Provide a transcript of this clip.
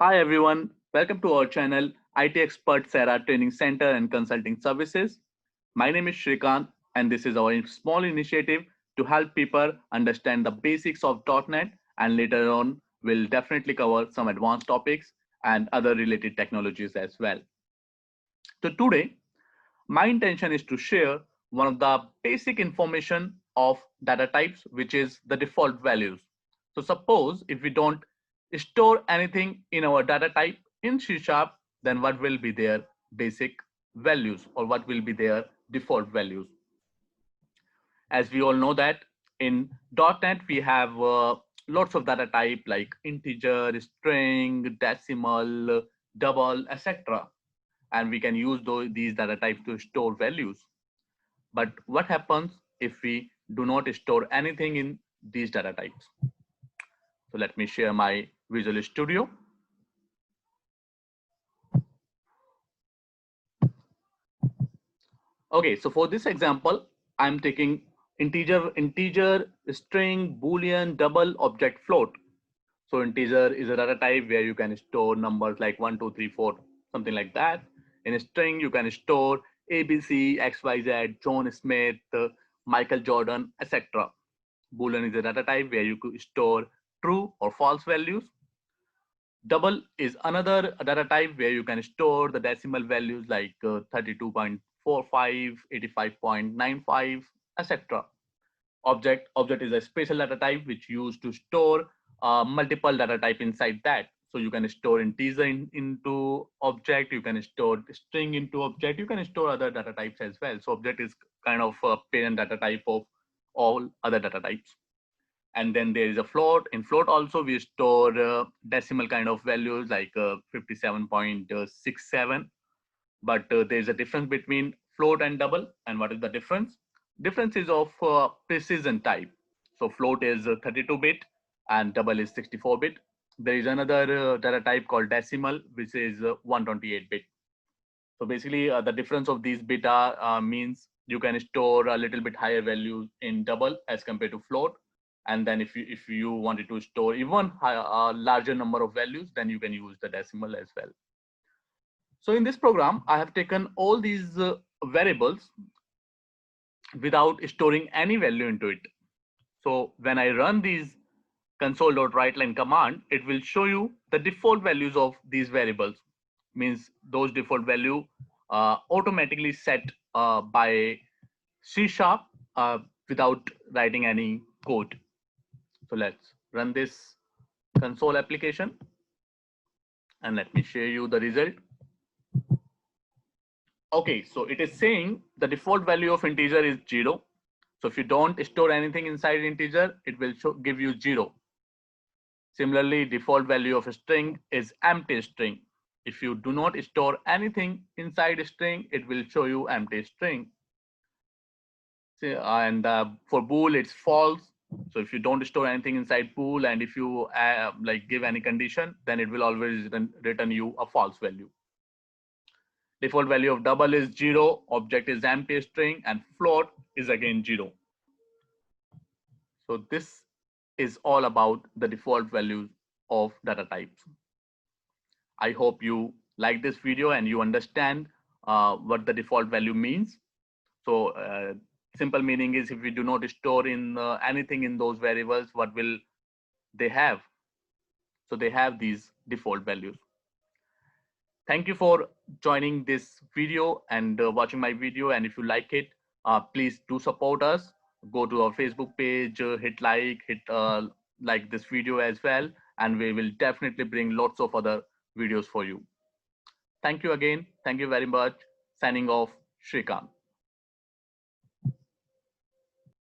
Hi everyone, welcome to our channel ITExpertsEra Training Center and Consulting Services. My name is Shrikant and this is our small initiative to help people understand the basics of .NET, and later on we'll definitely cover some advanced topics and other related technologies as well. So today, my intention is to share one of the basic information of data types, which is the default values. So suppose if we don't store anything in our data type in C#, then what will be their basic values or what will be their default values? As we all know that in .NET we have lots of data type like integer, string, decimal, double, etc. And we can use these data types to store values. But what happens if we do not store anything in these data types? So let me share my Visual Studio. Okay, so for this example, I'm taking integer, string, boolean, double, object, float. So integer is a data type where you can store numbers like 1, 2, 3, 4, something like that. In a string, you can store ABC, XYZ, John Smith, Michael Jordan, etc. Boolean is a data type where you could store true or false values. Double is another data type where you can store the decimal values like 32.45, 85.95, etc. Object is a special data type which used to store multiple data type inside that. So you can store integer into object, you can store string into object, you can store other data types as well. So object is kind of a parent data type of all other data types. And then there is a float. In float also we store decimal kind of values like 57.67. But there is a difference between float and double. And what is the difference? Difference is of precision type. So float is 32-bit and double is 64-bit. There is another data type called decimal, which is 128-bit. So basically the difference of these beta means you can store a little bit higher values in double as compared to float. And then if you wanted to store even a larger number of values, then you can use the decimal as well. So in this program, I have taken all these variables without storing any value into it. So when I run these console.writeline command, it will show you the default values of these variables. Means those default value automatically set by C# without writing any code. So let's run this console application and let me show you the result. Okay, so it is saying the default value of integer is 0. So if you don't store anything inside integer, it will give you 0. Similarly, default value of a string is empty string. If you do not store anything inside a string, it will show you empty string. And for bool, it's false. So if you don't store anything inside bool, and if you like give any condition, then it will always return you a false value. Default value of double is 0, object is empty string, and float is again 0. So this is all about the default values of data types. I hope you like this video and you understand what the default value means. So simple meaning is if we do not store in anything in those variables, what will they have? So they have these default values. Thank you for joining this video and watching my video. And if you like it, please do support us. Go to our Facebook page, hit like this video as well. And we will definitely bring lots of other videos for you. Thank you again. Thank you very much. Signing off, Shrikant.